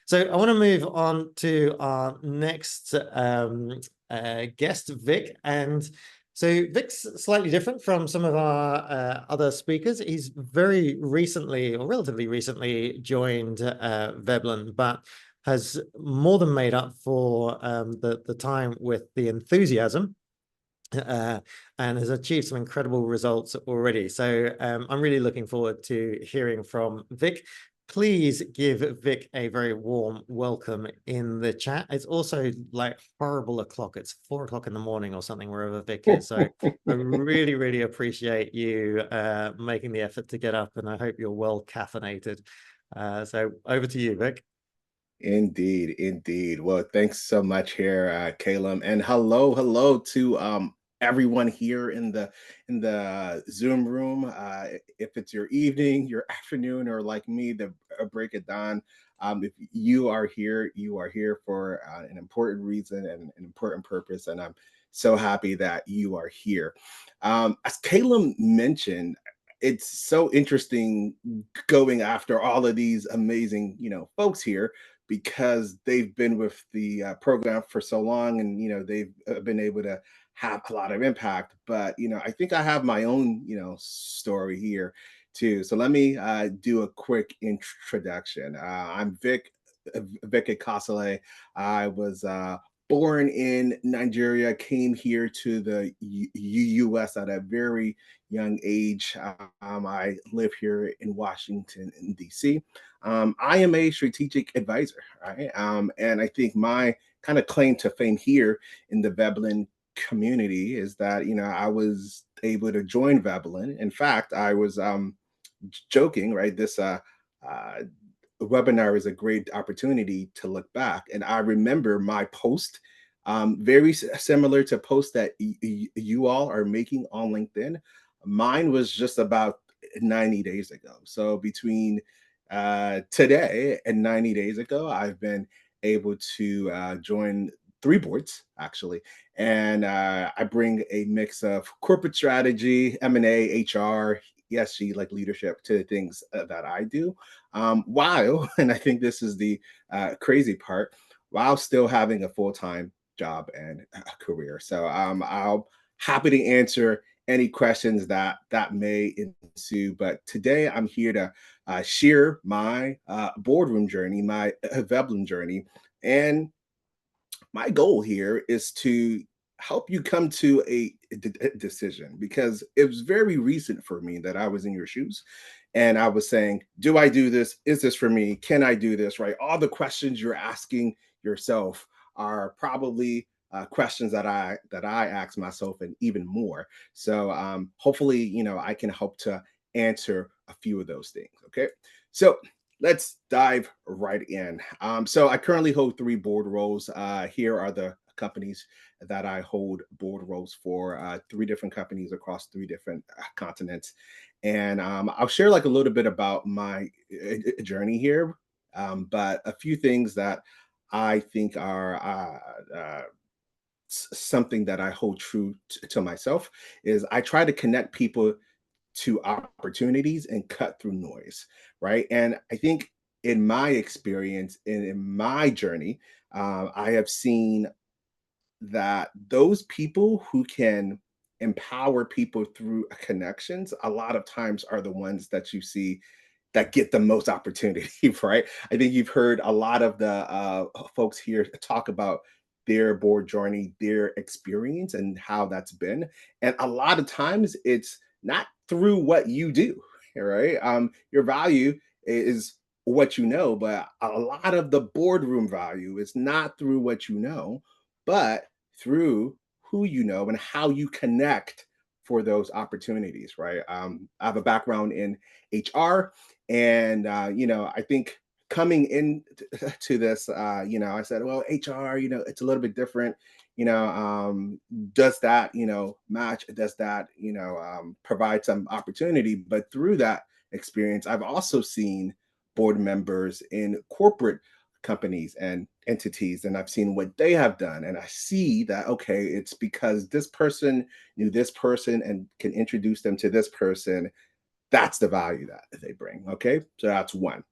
So I want to move on to our next guest, Vic. And so Vic's slightly different from some of our other speakers. He's very recently, or relatively recently, joined Veblen, but has more than made up for the time with the enthusiasm uh, and has achieved some incredible results already. So I'm really looking forward to hearing from Vic. Please give Vic a very warm welcome in the chat. It's also like horrible o'clock. It's 4 o'clock in the morning or something wherever Vic is. So I really, really appreciate you making the effort to get up, and I hope you're well caffeinated. So over to you, Vic. Indeed, indeed. Well, thanks so much here, Caleb, and hello to everyone here in the Zoom room. If it's your evening, your afternoon, or like me, the break of dawn. If you are here, you are here for an important reason and an important purpose, and I'm so happy that you are here. As Caleb mentioned, it's so interesting going after all of these amazing, folks here because they've been with the program for so long, and they've been able to have a lot of impact. But I think I have my own story here too. So let me do a quick introduction. I'm Vic Akosile. I was born in Nigeria, came here to the US at a very young age. I live here in Washington, in DC. I am a strategic advisor, right? And I think my kind of claim to fame here in the Veblen community is that I was able to join Veblen. In fact, I was joking, right? This uh, webinar is a great opportunity to look back, and I remember my post. Very similar to posts that you all are making on LinkedIn. Mine was just about 90 days ago. So between today and 90 days ago, I've been able to join three boards actually, and I bring a mix of corporate strategy, M&A, HR, ESG, like leadership, to the things that I do. While, and I think this is the crazy part, while still having a full time job and a career. So I'll happy to answer any questions that may ensue. But today I'm here to share my boardroom journey, my Veblen journey. And my goal here is to help you come to a decision, because it was very recent for me that I was in your shoes and I was saying, do I do this? Is this for me? Can I do this? Right? All the questions you're asking yourself are probably questions that I ask myself, and even more. So hopefully, I can help to answer a few of those things. Okay. So let's dive right in. So I currently hold three board roles. Here are the companies that I hold board roles for, three different companies across three different continents. And I'll share like a little bit about my journey here, but a few things that I think are something that I hold true to myself is I try to connect people to opportunities and cut through noise, right? And I think in my experience and in my journey, I have seen that those people who can empower people through connections a lot of times are the ones that you see that get the most opportunity, right? I think you've heard a lot of the folks here talk about their board journey, their experience, and how that's been. And a lot of times it's not through what you do, right? Your value is what you know, but a lot of the boardroom value is not through what you know, but through who you know and how you connect for those opportunities, right? I have a background in HR, and I think coming in to this, I said, well, HR, it's a little bit different. Does that, match? Does that, provide some opportunity? But through that experience, I've also seen board members in corporate companies and entities, and I've seen what they have done, and I see that, okay, it's because this person knew this person and can introduce them to this person. That's the value that they bring. Okay. So that's one.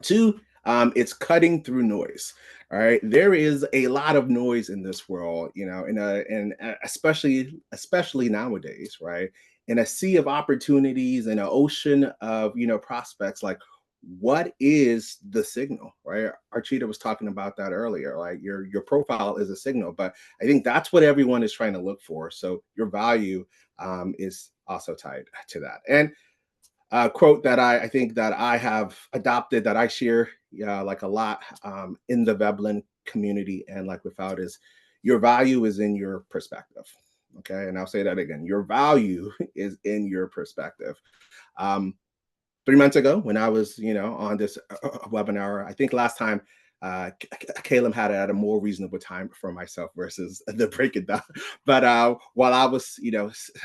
Two, It's cutting through noise. All right, there is a lot of noise in this world, and especially nowadays, right? In a sea of opportunities and an ocean of prospects, like what is the signal, right? Archita was talking about that earlier. Like your profile is a signal, but I think that's what everyone is trying to look for. So your value is also tied to that. And quote that I think that I have adopted that I share like a lot in the Veblen community and like without is your value is in your perspective. Okay. And I'll say that again. Your value is in your perspective. Um, 3 months ago when I was, on this webinar, I think last time Caleb had it at a more reasonable time for myself versus the break it down. But while I was,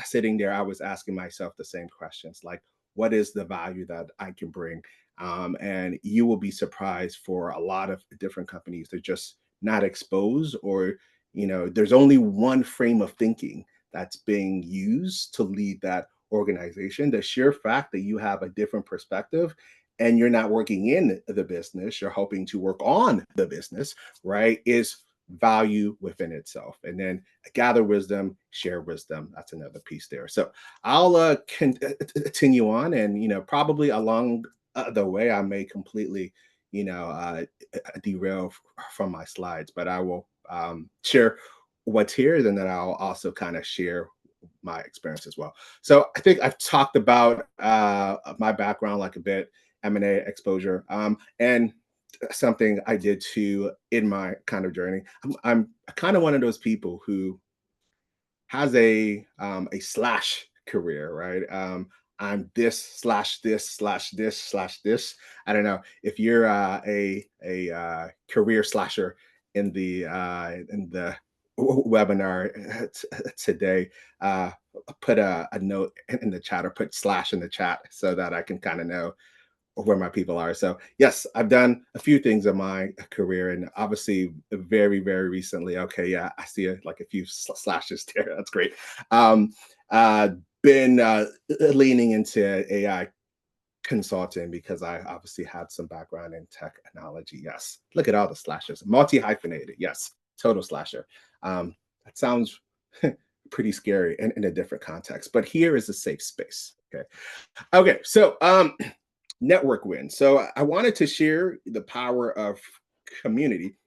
sitting there, I was asking myself the same questions, like, what is the value that I can bring? And you will be surprised for a lot of different companies. They're just not exposed, or, there's only one frame of thinking that's being used to lead that organization. The sheer fact that you have a different perspective and you're not working in the business, you're hoping to work on the business, right, is value within itself. And then gather wisdom, share wisdom. That's another piece there. So I'll continue on, and probably along the way, I may completely, derail from my slides, but I will share what's here, and then I'll also kind of share my experience as well. So I think I've talked about my background like a bit, M&A exposure, and something I did too in my kind of journey. I'm kind of one of those people who has a slash career, right? I'm this slash this slash this slash this. I don't know if you're a career slasher in the webinar today. Put a note in the chat or put slash in the chat so that I can kind of know where my people are. So yes, I've done a few things in my career, and obviously very, very recently. Okay, yeah, I see like a few slashes there. That's great. Um, uh, been leaning into AI consulting because I obviously had some background in technology. Yes, look at all the slashes, multi hyphenated. Yes, total slasher. That sounds pretty scary in a different context, but here is a safe space. Okay. Okay. So network win. So I wanted to share the power of community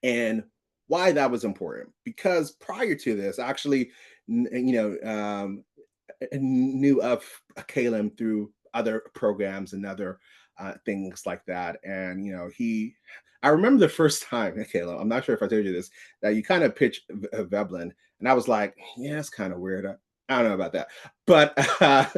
and why that was important. Because prior to this, I actually, knew of Caleb through other programs and other things like that. And I remember the first time, Caleb. I'm not sure if I told you this, that you kind of pitched Veblen, and I was like, yeah, it's kind of weird. I don't know about that, but a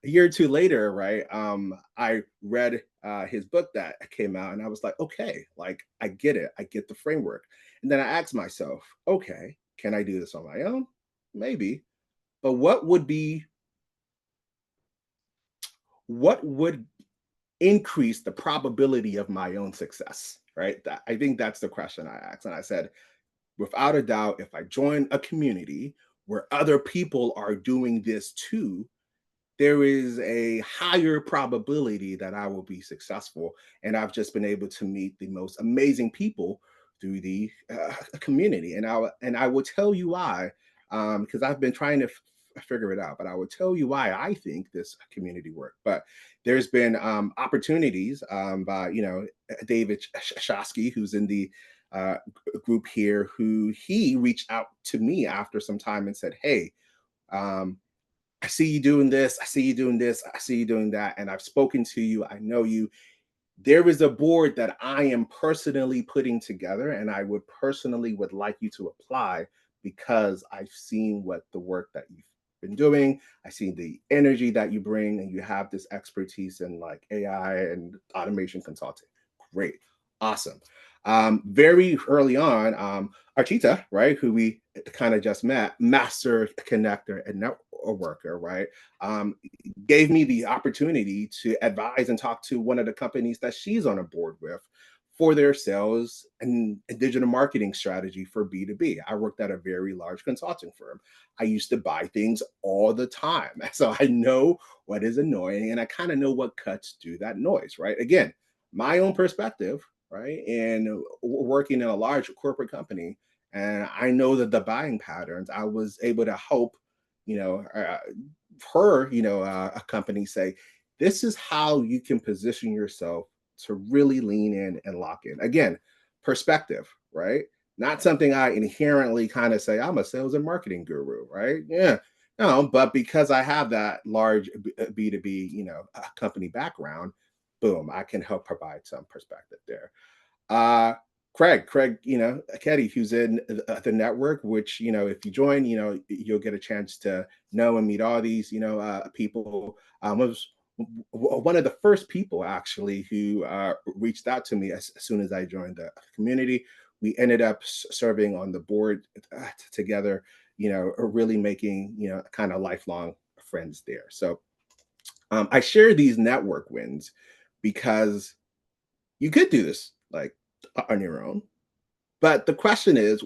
year or two later, right? I read his book that came out, and I was like, okay, like I get it, I get the framework. And then I asked myself, okay, can I do this on my own? Maybe, but what would increase the probability of my own success, right? I think that's the question I asked. And I said, without a doubt, if I join a community where other people are doing this too, there is a higher probability that I will be successful. And I've just been able to meet the most amazing people through the community. And I will tell you why, because I've been trying to figure it out. But I will tell you why I think this community worked. But there's been opportunities by David Shasky, who's in the group here, who he reached out to me after some time and said, "Hey, um, I see you doing this. I see you doing this. I see you doing that. And I've spoken to you. I know you. There is a board that I am personally putting together, and I would like you to apply because I've seen what the work that you've been doing. I see the energy that you bring, and you have this expertise in like AI and automation consulting. Great, awesome. Very early on, Archita, right, who we kind of just met, master connector and networker, right, um, gave me the opportunity to advise and talk to one of the companies that she's on a board with for their sales and digital marketing strategy for B2B. I worked at a very large consulting firm. I used to buy things all the time. So I know what is annoying, and I kind of know what cuts through that noise, right? Again, my own perspective, right? And working in a large corporate company, and I know that the buying patterns, I was able to help, you know, her, a company say, this is how you can position yourself to really lean in and lock in. Again, perspective, right? Not something I inherently kind of say, I'm a sales and marketing guru, right? Yeah. No, but because I have that large B2B, company background, boom, I can help provide some perspective there. Uh, Craig, Keddy, who's in the network, which, if you join, you'll get a chance to know and meet all these, people. Was one of the first people actually who reached out to me as soon as I joined the community. We ended up serving on the board together, really making, kind of lifelong friends there. So I share these network wins because you could do this like on your own. But the question is,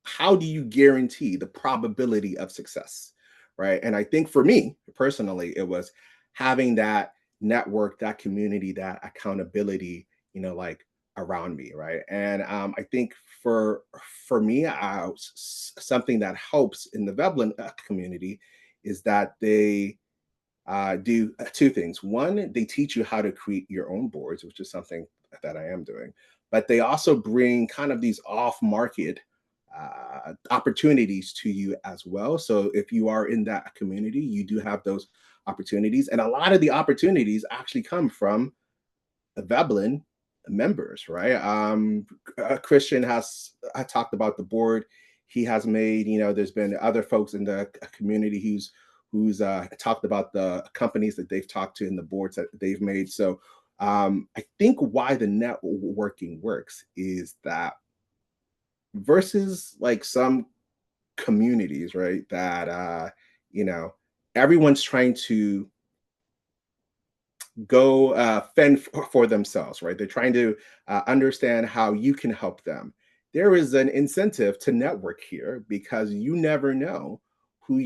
how do you guarantee the probability of success? Right. And I think for me personally, it was having that network, that community, that accountability, like around me. Right. And I think for me, something that helps in the Veblen community is that they do two things. One, they teach you how to create your own boards, which is something that I am doing, but they also bring kind of these off market opportunities to you as well. So if you are in that community, you do have those opportunities. And a lot of the opportunities actually come from Veblen members, right? Christian has I talked about the board he has made. There's been other folks in the community who's talked about the companies that they've talked to and the boards that they've made. So I think why the networking works is that versus like some communities, right? That you know, everyone's trying to go fend for themselves, right? They're trying to understand how you can help them. There is an incentive to network here because you never know who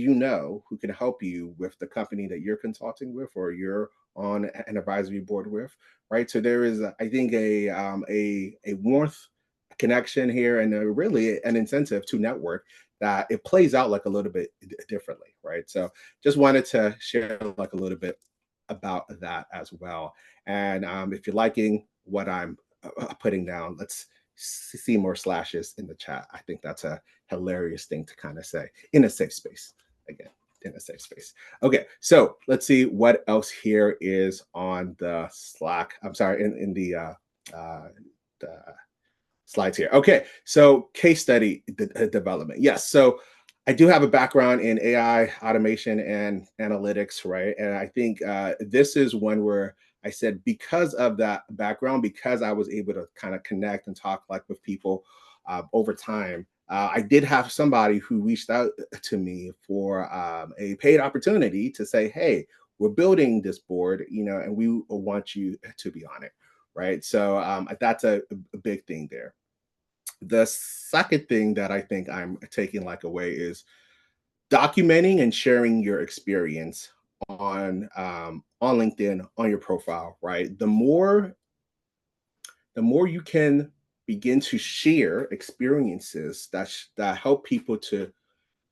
can help you with the company that you're consulting with or you're on an advisory board with, right? So there is, I think, a warmth connection here and really an incentive to network that it plays out like a little bit differently, right? So just wanted to share like a little bit about that as well. And if you're liking what I'm putting down, let's see more slashes in the chat. I think that's a hilarious thing to kind of say in a safe space. Again, in a safe space. Okay, so let's see what else here is on the Slack. I'm sorry, in the slides here. Okay, so case study development. Yes, so I do have a background in AI automation and analytics, right? And I think this is one where I said because of that background, because I was able to kind of connect and talk like with people over time. I did have somebody who reached out to me for a paid opportunity to say, "Hey, we're building this board, and we want you to be on it." Right. So that's a big thing there. The second thing that I think I'm taking like away is documenting and sharing your experience on LinkedIn, on your profile, right? The more you can begin to share experiences that help people to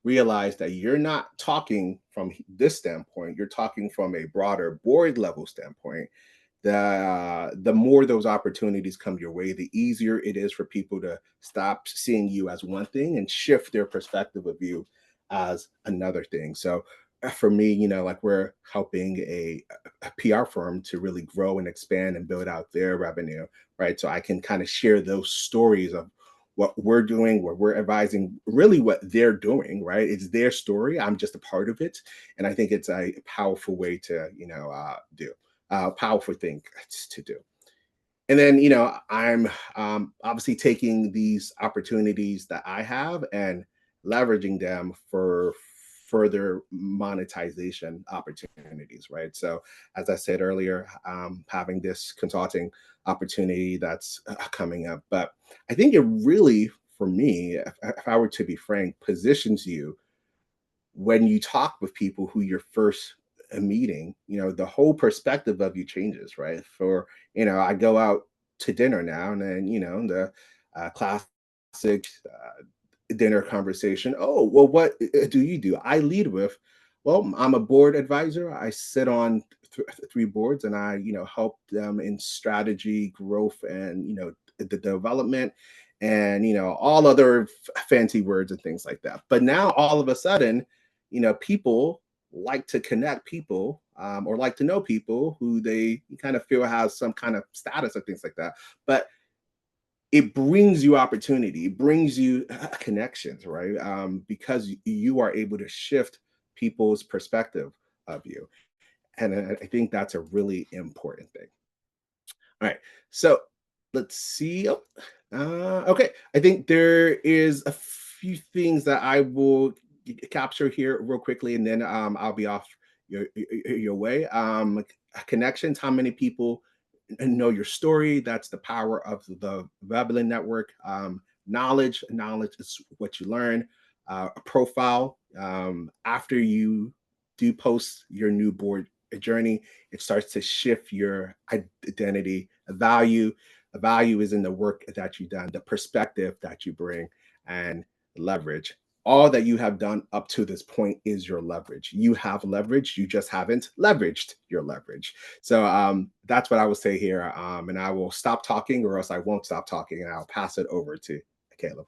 realize that you're not talking from this standpoint, you're talking from a broader board level standpoint, the more those opportunities come your way, the easier it is for people to stop seeing you as one thing and shift their perspective of you as another thing. So for me, like we're helping a PR firm to really grow and expand and build out their revenue, right? So I can kind of share those stories of what we're doing, what we're advising, really what they're doing, right? It's their story. I'm just a part of it. And I think it's a powerful way to, do powerful thing to do. And then, I'm obviously taking these opportunities that I have and leveraging them for further monetization opportunities, right? So, as I said earlier, having this consulting opportunity that's coming up. But I think it really, for me, if I were to be frank, positions you when you talk with people who you're first a meeting, the whole perspective of you changes, right? For, I go out to dinner now, and then, the classic dinner conversation. Oh, well, what do you do? I lead with, well, I'm a board advisor. I sit on three boards, and I, help them in strategy, growth, and, the development, and, all other fancy words and things like that. But now all of a sudden, people like to connect people, or like to know people who they kind of feel has some kind of status or things like that. But it brings you opportunity, it brings you connections, right? Because you are able to shift people's perspective of you. And I think that's a really important thing. All right. So let's see. Oh, okay. I think there is a few things that I will capture here real quickly, and then I'll be off your way. Connections. How many people know your story? That's the power of the Veblen network. Knowledge is what you learn. A profile. After you do post your new board journey, it starts to shift your identity. A value is in the work that you've done, the perspective that you bring, and leverage. All that you have done up to this point is your leverage. You have leverage, you just haven't leveraged your leverage. So that's what I would say here. And I will stop talking, or else I won't stop talking, and I'll pass it over to Caleb.